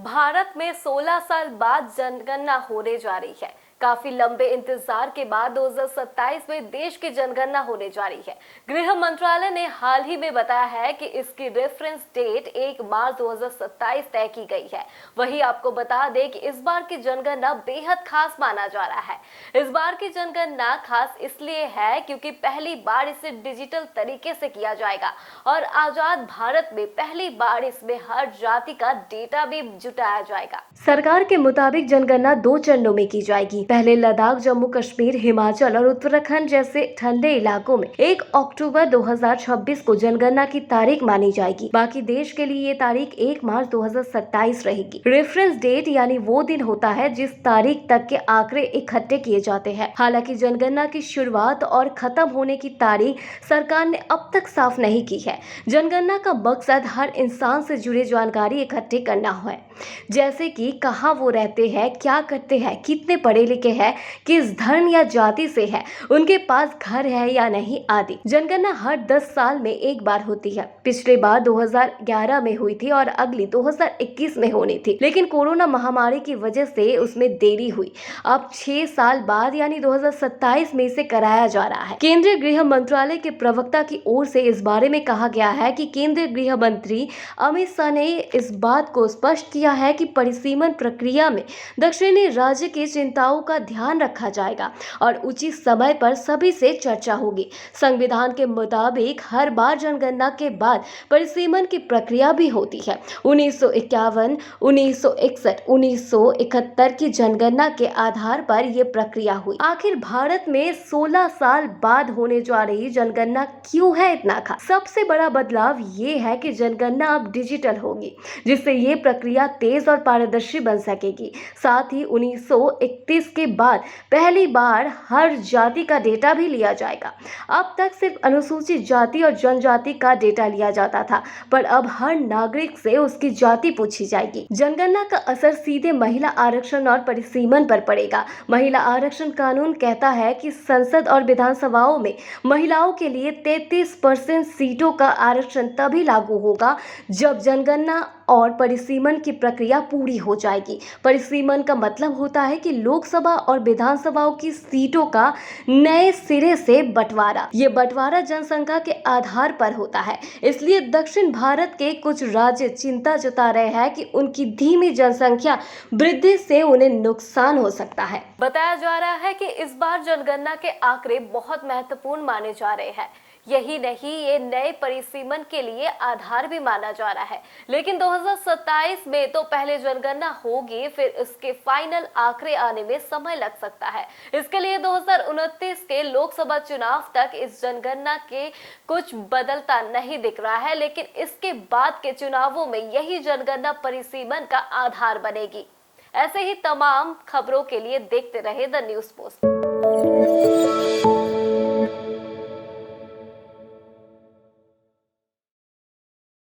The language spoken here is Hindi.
भारत में 16 साल बाद जनगणना होने जा रही है। काफी लंबे इंतजार के बाद 2027 में देश की जनगणना होने जा रही है। गृह मंत्रालय ने हाल ही में बताया है कि इसकी रेफरेंस डेट 1 मार्च 2027 तय की गई है। वहीं आपको बता दें कि इस बार की जनगणना बेहद खास माना जा रहा है। इस बार की जनगणना खास इसलिए है क्योंकि पहली बार इसे डिजिटल तरीके से किया जाएगा और आजाद भारत में पहली बार इसमें हर जाति का डेटा भी जुटाया जाएगा। सरकार के मुताबिक जनगणना 2 चरणों में की जाएगी। पहले लद्दाख, जम्मू कश्मीर, हिमाचल और उत्तराखंड जैसे ठंडे इलाकों में 1 अक्टूबर 2026 को जनगणना की तारीख मानी जाएगी। बाकी देश के लिए ये तारीख 1 मार्च 2027 रहेगी। रेफरेंस डेट यानी वो दिन होता है जिस तारीख तक के आंकड़े इकट्ठे किए जाते हैं। हालांकि जनगणना की शुरुआत और खत्म होने की तारीख सरकार ने अब तक साफ नहीं की है। जनगणना का मकसद हर इंसान से जुड़ी जानकारी इकट्ठी करना है, जैसे कि कहाँ वो रहते हैं, क्या करते हैं, कितने पढ़े लिखे हैं, किस धर्म या जाति से है, उनके पास घर है या नहीं आदि। जनगणना हर 10 साल में एक बार होती है। पिछली बार 2011 में हुई थी और अगली 2021 में होनी थी, लेकिन कोरोना महामारी की वजह से उसमें देरी हुई। अब 6 साल बाद यानी 2027 में इसे कराया जा रहा है। केंद्रीय गृह मंत्रालय के प्रवक्ता की ओर से इस बारे में कहा गया है कि केंद्रीय गृह मंत्री अमित शाह ने इस बात को स्पष्ट किया है कि परिसीमन प्रक्रिया में दक्षिणी राज्य की चिंताओं का ध्यान रखा जाएगा और उचित समय पर सभी से चर्चा होगी। संविधान के मुताबिक हर बार जनगणना के बाद परिसीमन की प्रक्रिया भी होती है। 1951, 1961, 1971 की जनगणना के आधार पर यह प्रक्रिया हुई। आखिर भारत में 16 साल बाद होने जा रही जनगणना क्यों है इतना खास? सबसे बड़ा बदलाव ये है कि जनगणना अब डिजिटल होगी, जिससे ये प्रक्रिया तेज और पारदर्शी बन सकेगी। साथ ही 1931 के बाद पहली बार हर जाति का डेटा भी लिया जाएगा। अब तक सिर्फ अनुसूचित जाति और जनजाति का डेटा लिया जाता था, पर अब हर नागरिक से उसकी जाति पूछी जाएगी। जनगणना का असर सीधे महिला आरक्षण और परिसीमन पर पड़ेगा। महिला आरक्षण कानून कहता है कि संसद और विधानसभाओं में महिलाओं के लिए 33% सीटों का आरक्षण तभी लागू होगा जब जनगणना और परिसीमन की प्रक्रिया पूरी हो जाएगी। परिसीमन का मतलब होता है कि लोकसभा और विधानसभाओं की सीटों का नए सिरे से बंटवारा। ये बंटवारा जनसंख्या के आधार पर होता है। इसलिए दक्षिण भारत के कुछ राज्य चिंता जता रहे हैं कि उनकी धीमी जनसंख्या वृद्धि से उन्हें नुकसान हो सकता है। बताया जा रहा है कि इस बार जनगणना के आंकड़े बहुत महत्वपूर्ण माने जा रहे हैं। यही नहीं, ये नए परिसीमन के लिए आधार भी माना जा रहा है। लेकिन 2027 में तो पहले जनगणना होगी, फिर इसके फाइनल आंकड़े आने में समय लग सकता है। इसके लिए 2029 के लोकसभा चुनाव तक इस जनगणना के कुछ बदलता नहीं दिख रहा है, लेकिन इसके बाद के चुनावों में यही जनगणना परिसीमन का आधार बनेगी। ऐसे ही तमाम खबरों के लिए देखते रहे द न्यूज़ पोस्ट।